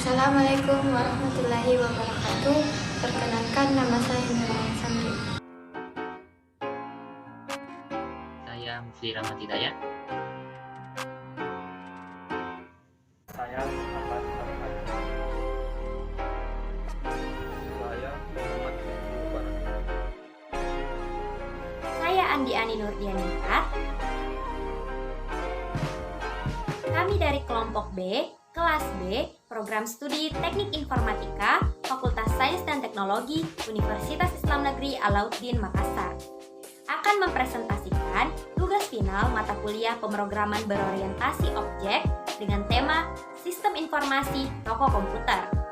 Assalamualaikum warahmatullahi wabarakatuh. Perkenalkan, nama saya Nurul Samri. Saya Mufli Rahmat Hidayat. Saya Ahmad Farhan. Saya Muhammad Mubarak. Saya Andi Ani Nurdianita. Kami dari kelompok B, kelas B, program studi Teknik Informatika, Fakultas Sains dan Teknologi, Universitas Islam Negeri Alauddin Makassar, akan mempresentasikan tugas final mata kuliah pemrograman berorientasi objek dengan tema Sistem Informasi Toko Komputer.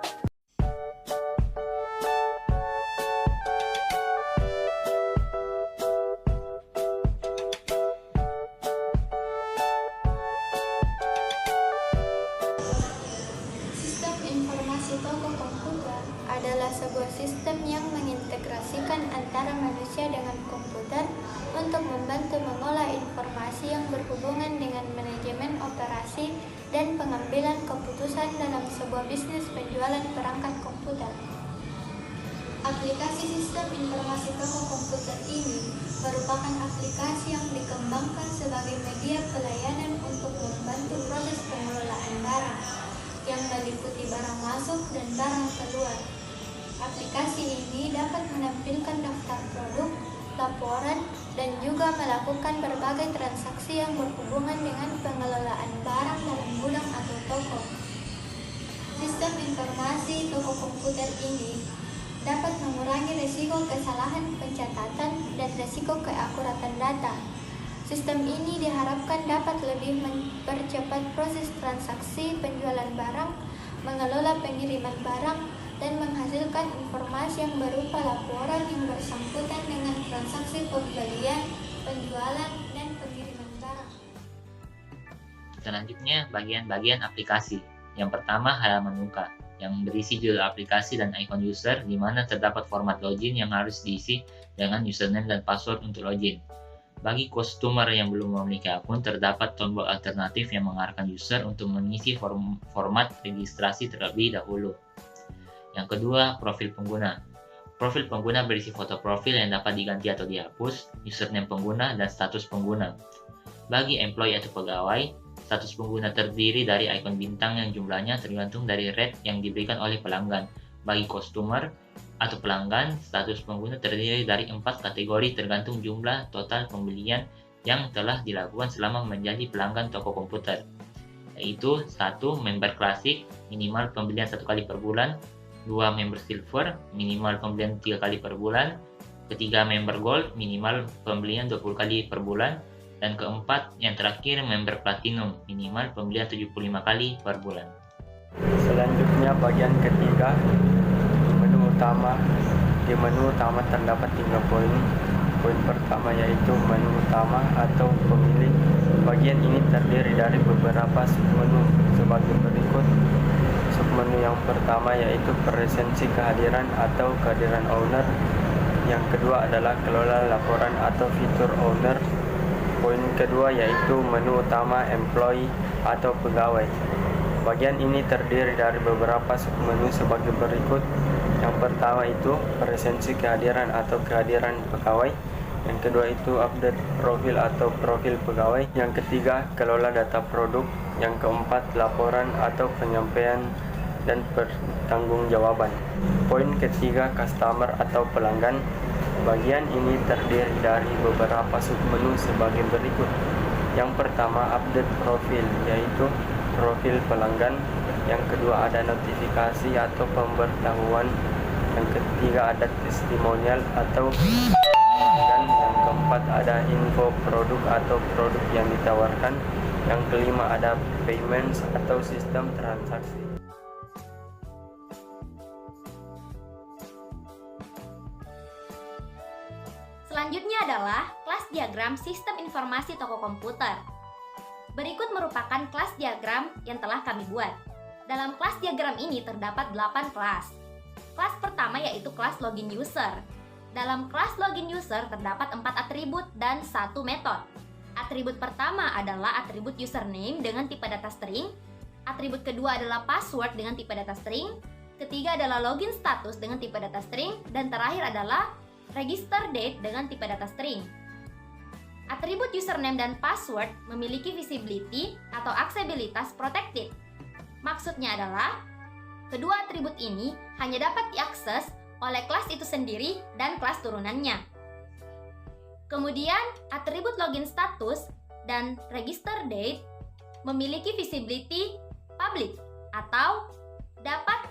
Sistem informasi toko komputer adalah sebuah sistem yang mengintegrasikan antara manusia dengan komputer untuk membantu mengolah informasi yang berhubungan dengan manajemen operasi dan pengambilan keputusan dalam sebuah bisnis penjualan perangkat komputer. Aplikasi sistem informasi toko komputer ini merupakan aplikasi yang dikembangkan sebagai media pelayanan untuk membantu proses pengelolaan barang yang meliputi barang masuk dan barang keluar. Aplikasi ini dapat menampilkan daftar produk, laporan, dan juga melakukan berbagai transaksi yang berhubungan dengan pengelolaan barang dalam gudang atau toko. Sistem informasi toko komputer ini dapat mengurangi risiko kesalahan pencatatan dan risiko keakuratan data. Sistem ini diharapkan dapat lebih mempercepat proses transaksi penjualan barang, mengelola pengiriman barang, dan menghasilkan informasi yang berupa laporan yang bersangkutan dengan transaksi pembelian, penjualan, dan pengiriman barang. Selanjutnya, bagian-bagian aplikasi. Yang pertama, halaman muka, yang berisi judul aplikasi dan ikon user, di mana terdapat format login yang harus diisi dengan username dan password untuk login. Bagi customer yang belum memiliki akun, terdapat tombol alternatif yang mengarahkan user untuk mengisi format registrasi terlebih dahulu. Yang kedua, profil pengguna. Profil pengguna berisi foto profil yang dapat diganti atau dihapus, username pengguna, dan status pengguna. Bagi employee atau pegawai, status pengguna terdiri dari ikon bintang yang jumlahnya tergantung dari rate yang diberikan oleh pelanggan. Bagi customer atau pelanggan, status pengguna terdiri dari 4 kategori tergantung jumlah total pembelian yang telah dilakukan selama menjadi pelanggan toko komputer, yaitu 1. Member klasik, minimal pembelian 1 kali per bulan. 2. Member silver, minimal pembelian 3 kali per bulan. Ketiga, member gold, minimal pembelian 20 kali per bulan. Dan keempat, yang terakhir, member platinum, minimal pembelian 75 kali per bulan. Selanjutnya bagian ketiga, menu utama. Di menu utama terdapat 3 poin. Poin pertama yaitu menu utama atau pemilih. Bagian ini terdiri dari beberapa submenu sebagai berikut. Submenu yang pertama yaitu presensi kehadiran atau kehadiran owner. Yang kedua adalah kelola laporan atau fitur owner. Poin kedua yaitu menu utama employee atau pegawai. Bagian ini terdiri dari beberapa submenu sebagai berikut. Yang pertama itu presensi kehadiran atau kehadiran pegawai. Yang kedua itu update profil atau profil pegawai. Yang ketiga, kelola data produk. Yang keempat, laporan atau penyampaian dan pertanggungjawaban. Poin ketiga, customer atau pelanggan. Bagian ini terdiri dari beberapa submenu sebagai berikut. Yang pertama, update profil, yaitu profil pelanggan. Yang kedua ada notifikasi atau pemberitahuan. Yang ketiga ada testimonial atau pelanggan. Yang keempat ada info produk atau produk yang ditawarkan. Yang kelima ada payments atau sistem transaksi. Selanjutnya adalah kelas diagram sistem informasi toko komputer. Berikut merupakan kelas diagram yang telah kami buat. Dalam kelas diagram ini terdapat 8 kelas. Kelas pertama yaitu kelas login user. Dalam kelas login user terdapat 4 atribut dan 1 metode. Atribut pertama adalah atribut username dengan tipe data string. Atribut kedua adalah password dengan tipe data string. Ketiga adalah login status dengan tipe data string. Dan terakhir adalah register date dengan tipe data string. Atribut username dan password memiliki visibility atau aksesibilitas protected. Maksudnya adalah kedua atribut ini hanya dapat diakses oleh kelas itu sendiri dan kelas turunannya. Kemudian, atribut login status dan register date memiliki visibility public atau dapat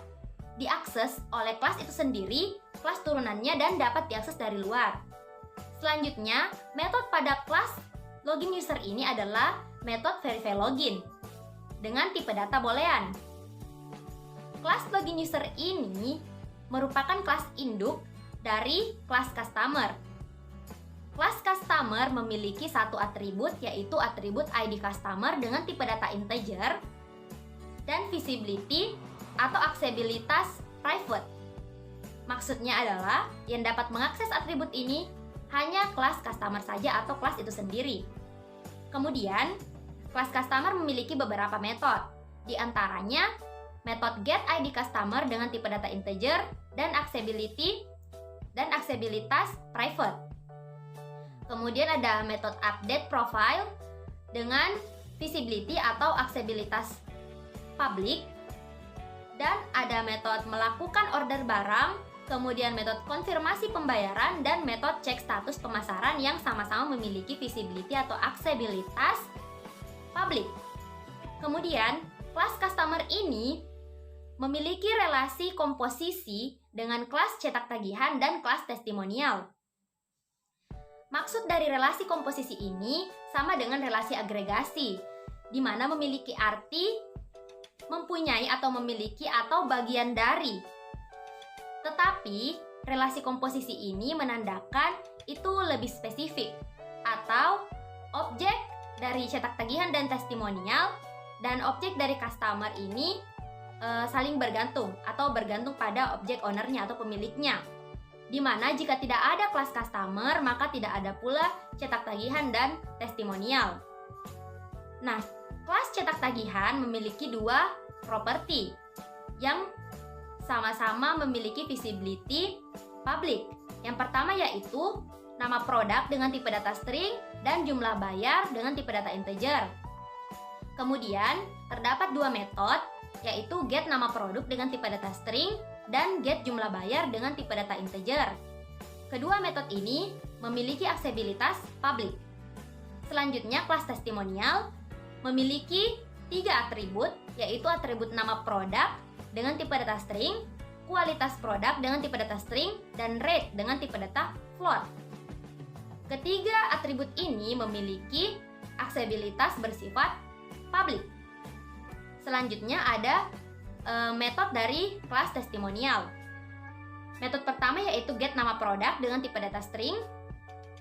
diakses oleh kelas itu sendiri, kelas turunannya, dan dapat diakses dari luar. Selanjutnya, metode pada kelas login user ini adalah metode verify login dengan tipe data boolean. Kelas login user ini merupakan kelas induk dari kelas customer. Kelas customer memiliki satu atribut, yaitu atribut ID customer dengan tipe data integer dan visibility atau aksesibilitas private. Maksudnya adalah yang dapat mengakses atribut ini hanya kelas customer saja atau kelas itu sendiri. Kemudian, kelas customer memiliki beberapa metode. Di antaranya, metode get ID customer dengan tipe data integer dan aksesibilitas private. Kemudian ada metode update profile dengan visibility atau aksesibilitas public, dan ada metode melakukan order barang, kemudian metode konfirmasi pembayaran, dan metode cek status pemasaran yang sama-sama memiliki visibility atau aksesibilitas public. Kemudian, kelas customer ini memiliki relasi komposisi dengan kelas cetak tagihan dan kelas testimonial. Maksud dari relasi komposisi ini sama dengan relasi agregasi, di mana memiliki arti mempunyai atau memiliki atau bagian dari. Tetapi, relasi komposisi ini menandakan itu lebih spesifik, atau objek dari cetak tagihan dan testimonial dan objek dari customer ini saling bergantung atau bergantung pada objek ownernya atau pemiliknya. Di mana jika tidak ada kelas customer, maka tidak ada pula cetak tagihan dan testimonial. Nah, kelas cetak tagihan memiliki dua properti yang sama-sama memiliki visibility public. Yang pertama yaitu nama produk dengan tipe data string dan jumlah bayar dengan tipe data integer. Kemudian, terdapat dua metode, yaitu get nama produk dengan tipe data string dan get jumlah bayar dengan tipe data integer. Kedua metode ini memiliki aksesibilitas public. Selanjutnya, kelas testimonial memiliki tiga atribut, yaitu atribut nama produk dengan tipe data string, kualitas produk dengan tipe data string, dan rate dengan tipe data float. Ketiga atribut ini memiliki aksesibilitas bersifat public. Selanjutnya ada metode dari kelas testimonial. Metode pertama yaitu get nama produk dengan tipe data string,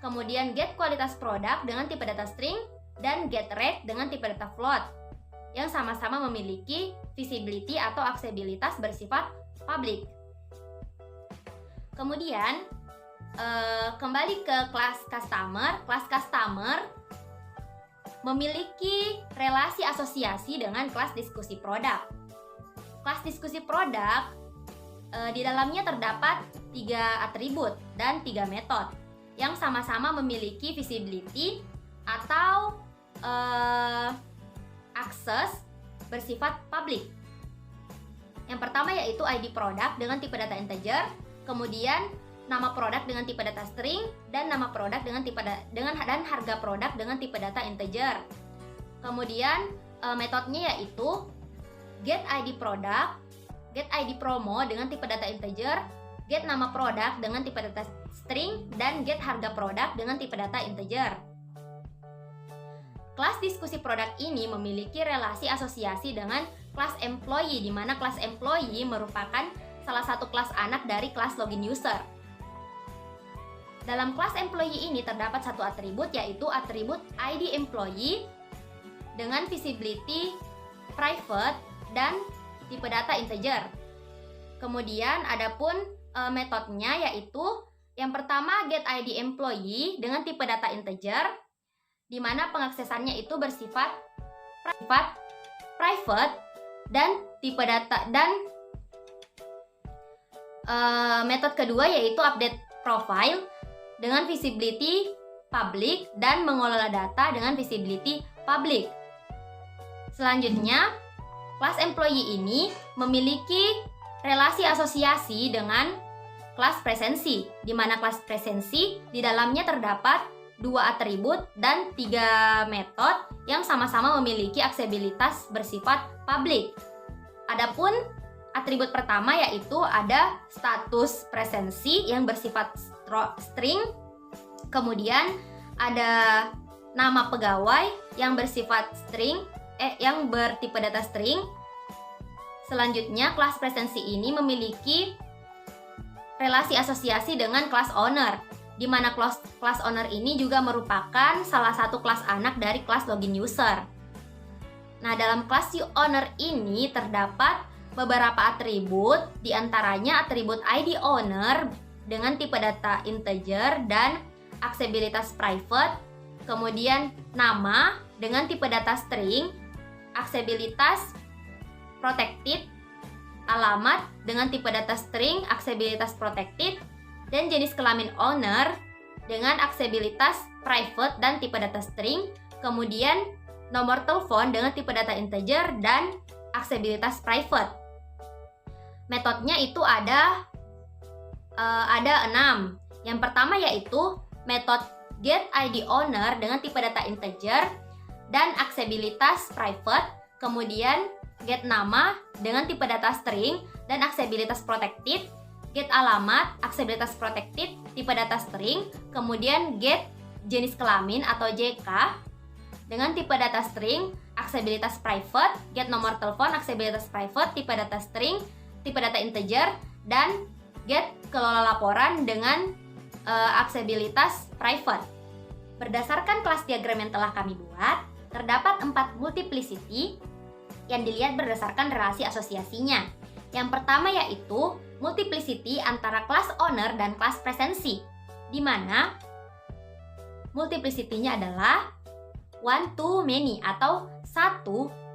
kemudian get kualitas produk dengan tipe data string, dan get rate dengan tipe data float, yang sama-sama memiliki visibility atau aksesibilitas bersifat public. Kemudian, kembali ke kelas customer. Kelas customer memiliki relasi asosiasi dengan kelas diskusi produk. Kelas diskusi produk di dalamnya terdapat tiga atribut dan tiga metode yang sama-sama memiliki visibility atau akses bersifat public. Yang pertama yaitu ID produk dengan tipe data integer, kemudian nama produk dengan tipe data string, dan nama produk dengan dan harga produk dengan tipe data integer. Kemudian metodenya yaitu get ID produk, get ID promo dengan tipe data integer, get nama produk dengan tipe data string, dan get harga produk dengan tipe data integer. Kelas diskusi produk ini memiliki relasi asosiasi dengan kelas employee, di mana kelas employee merupakan salah satu kelas anak dari kelas login user. Dalam kelas employee ini terdapat satu atribut, yaitu atribut ID employee dengan visibility private dan tipe data integer. Kemudian adapun metodenya yaitu yang pertama get ID employee dengan tipe data integer, di mana pengaksesannya itu bersifat private dan tipe data dan metode kedua yaitu update profile dengan visibility public dan mengelola data dengan visibility public. Selanjutnya, kelas employee ini memiliki relasi asosiasi dengan kelas presensi, di mana kelas presensi di dalamnya terdapat 2 atribut dan 3 metode yang sama-sama memiliki aksesibilitas bersifat publik. Adapun atribut pertama yaitu ada status presensi yang bersifat string, kemudian ada nama pegawai yang bersifat string, yang bertipe data string. Selanjutnya, kelas presensi ini memiliki relasi asosiasi dengan kelas owner, di mana kelas owner ini juga merupakan salah satu kelas anak dari kelas login user. Nah, dalam kelas owner ini terdapat beberapa atribut, diantaranya atribut ID owner dengan tipe data integer dan aksesibilitas private, kemudian nama dengan tipe data string, aksesibilitas protected, alamat dengan tipe data string, aksesibilitas protected, dan jenis kelamin owner dengan aksesibilitas private dan tipe data string, kemudian nomor telepon dengan tipe data integer dan aksesibilitas private. Metodenya itu ada 6. Yang pertama yaitu metode get ID owner dengan tipe data integer dan aksesibilitas private, kemudian get nama dengan tipe data string dan aksesibilitas protected, get alamat, aksesibilitas protected, tipe data string, kemudian get jenis kelamin atau JK dengan tipe data string, aksesibilitas private, get nomor telepon, aksesibilitas private, tipe data string, tipe data integer, dan get kelola laporan dengan aksesibilitas private. Berdasarkan kelas diagram yang telah kami buat, terdapat 4 multiplicity yang dilihat berdasarkan relasi asosiasinya. Yang pertama yaitu multiplicity antara kelas owner dan kelas presensi, di mana multiplicity-nya adalah one to many atau 1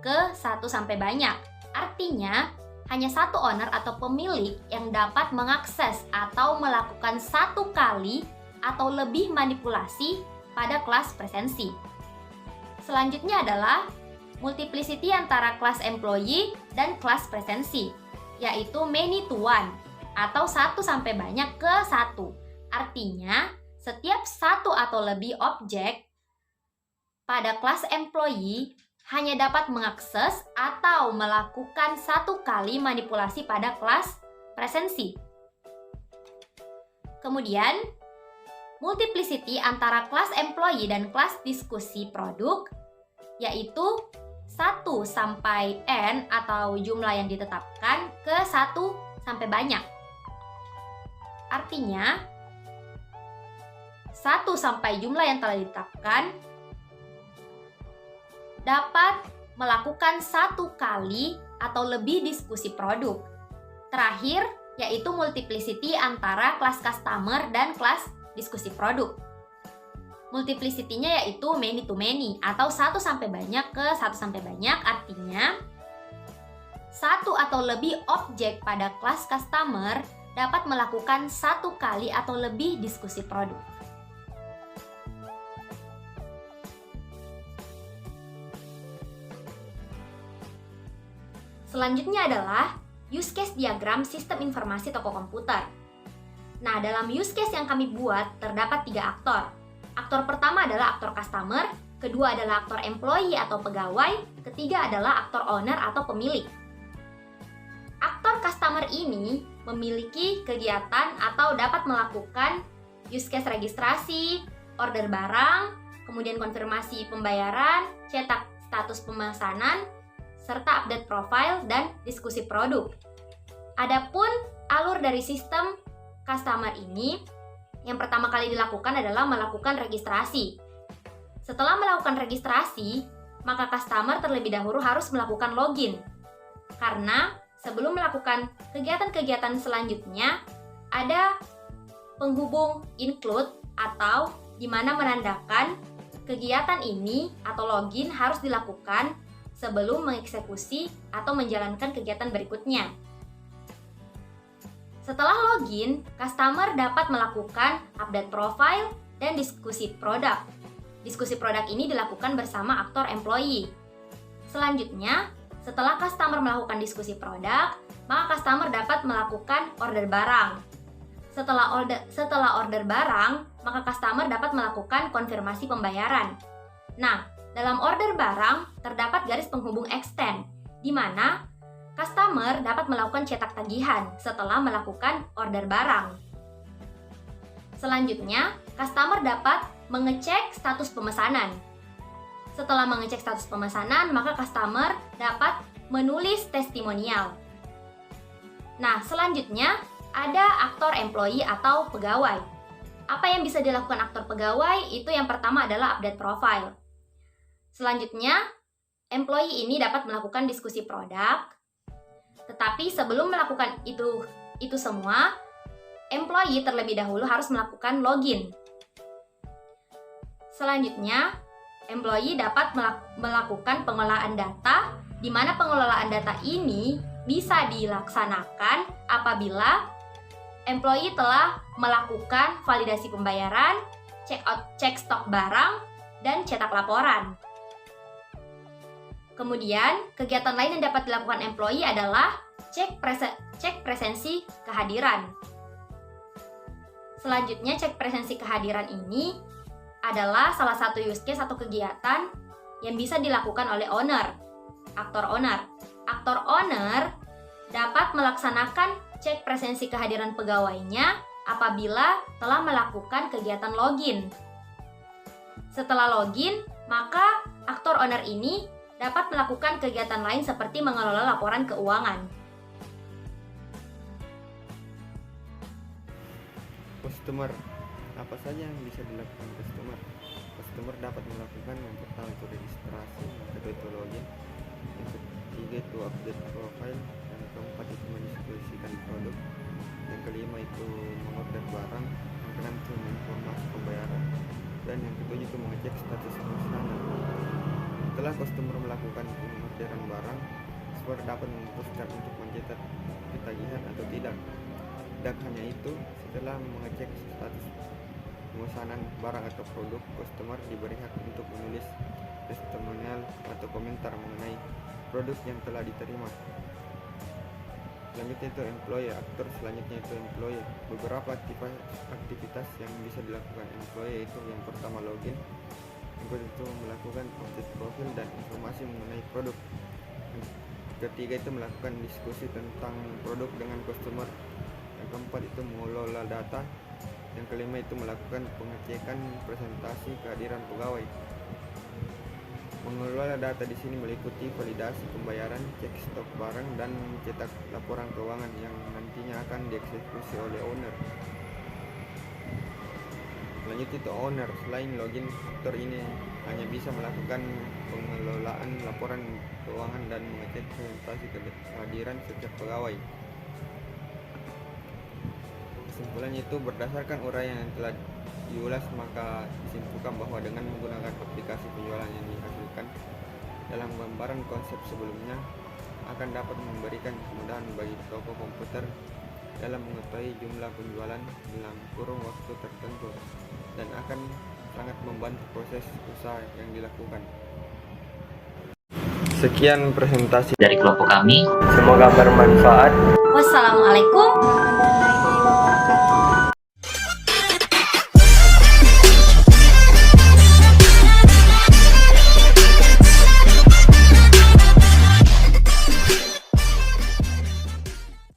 ke 1 sampai banyak. Artinya, hanya satu owner atau pemilik yang dapat mengakses atau melakukan 1 kali atau lebih manipulasi pada kelas presensi. Selanjutnya adalah multiplicity antara kelas employee dan kelas presensi, yaitu many to one atau 1 sampai banyak ke 1. Artinya, setiap 1 atau lebih objek pada kelas employee hanya dapat mengakses atau melakukan 1 kali manipulasi pada kelas presensi. Kemudian, multiplicity antara kelas employee dan kelas diskusi produk, yaitu 1 sampai n atau jumlah yang ditetapkan ke 1 sampai banyak. Artinya, 1 sampai jumlah yang telah ditetapkan dapat melakukan 1 kali atau lebih diskusi produk. Terakhir, yaitu multiplicity antara kelas customer dan kelas diskusi produk. Multiplicity-nya yaitu many to many atau 1 sampai banyak ke 1 sampai banyak, artinya 1 atau lebih objek pada kelas customer dapat melakukan 1 kali atau lebih diskusi produk. Selanjutnya adalah use case diagram sistem informasi toko komputer. Nah, dalam use case yang kami buat terdapat 3 aktor. Aktor pertama adalah aktor customer, kedua adalah aktor employee atau pegawai, ketiga adalah aktor owner atau pemilik. Aktor customer ini memiliki kegiatan atau dapat melakukan use case registrasi, order barang, kemudian konfirmasi pembayaran, cetak status pemesanan, serta update profile dan diskusi produk. Adapun alur dari sistem customer ini, yang pertama kali dilakukan adalah melakukan registrasi. Setelah melakukan registrasi, maka customer terlebih dahulu harus melakukan login. Karena sebelum melakukan kegiatan-kegiatan selanjutnya, ada penghubung include atau di mana menandakan kegiatan ini atau login harus dilakukan sebelum mengeksekusi atau menjalankan kegiatan berikutnya. Setelah login, customer dapat melakukan update profile dan diskusi produk. Diskusi produk ini dilakukan bersama aktor employee. Selanjutnya, setelah customer melakukan diskusi produk, maka customer dapat melakukan order barang. Setelah order barang, maka customer dapat melakukan konfirmasi pembayaran. Nah, dalam order barang terdapat garis penghubung extend, di mana customer dapat melakukan cetak tagihan setelah melakukan order barang. Selanjutnya, customer dapat mengecek status pemesanan. Setelah mengecek status pemesanan, maka customer dapat menulis testimonial. Nah, selanjutnya ada aktor employee atau pegawai. Apa yang bisa dilakukan aktor pegawai? Itu yang pertama adalah update profile. Selanjutnya, employee ini dapat melakukan diskusi produk. Tetapi sebelum melakukan itu semua, employee terlebih dahulu harus melakukan login. Selanjutnya, employee dapat melakukan pengelolaan data, di mana pengelolaan data ini bisa dilaksanakan apabila employee telah melakukan validasi pembayaran, cek stok barang, dan cetak laporan. Kemudian, kegiatan lain yang dapat dilakukan employee adalah cek presensi kehadiran. Selanjutnya, cek presensi kehadiran ini adalah salah satu use case atau kegiatan yang bisa dilakukan oleh aktor owner. Aktor owner dapat melaksanakan cek presensi kehadiran pegawainya apabila telah melakukan kegiatan login. Setelah login, maka aktor owner ini dapat melakukan kegiatan lain seperti mengelola laporan keuangan. Customer, apa saja yang bisa dilakukan customer? Customer dapat melakukan yang pertama itu registrasi, yang kedua itu login, yang ketiga itu update profile, yang keempat itu mendiskusikan produk, yang kelima itu mengorder barang, yang keenam itu menginformasi pembayaran, dan yang ketujuh itu mengecek status pemesanan. Setelah customer melakukan pengorderan barang, customer dapat memutuskan untuk mencetak tagihan atau tidak. Dan hanya itu, setelah mengecek status pemesanan barang atau produk, customer diberi hak untuk menulis testimonial atau komentar mengenai produk yang telah diterima. Selanjutnya itu employee, aktor selanjutnya itu employee. Beberapa aktivitas yang bisa dilakukan employee itu yang pertama login, yang kedua itu melakukan update profil dan informasi mengenai produk, yang ketiga itu melakukan diskusi tentang produk dengan customer, yang keempat itu mengelola data, yang kelima itu melakukan pengecekan presentasi kehadiran pegawai. Mengelola data di sini meliputi validasi pembayaran, cek stok barang, dan mencetak laporan keuangan yang nantinya akan dieksekusi oleh owner. Selanjutnya itu owner. Selain login, aktor ini hanya bisa melakukan pengelolaan laporan keuangan dan mengecek presentasi kehadiran setiap pegawai. Kesimpulannya itu berdasarkan uraian yang telah diulas, maka disimpulkan bahwa dengan menggunakan aplikasi penjualan yang dihasilkan dalam gambaran konsep sebelumnya akan dapat memberikan kemudahan bagi toko komputer dalam mengetahui jumlah penjualan dalam kurun waktu tertentu dan akan sangat membantu proses usaha yang dilakukan. Sekian presentasi dari kelompok kami. Semoga bermanfaat. Wassalamualaikum warahmatullahi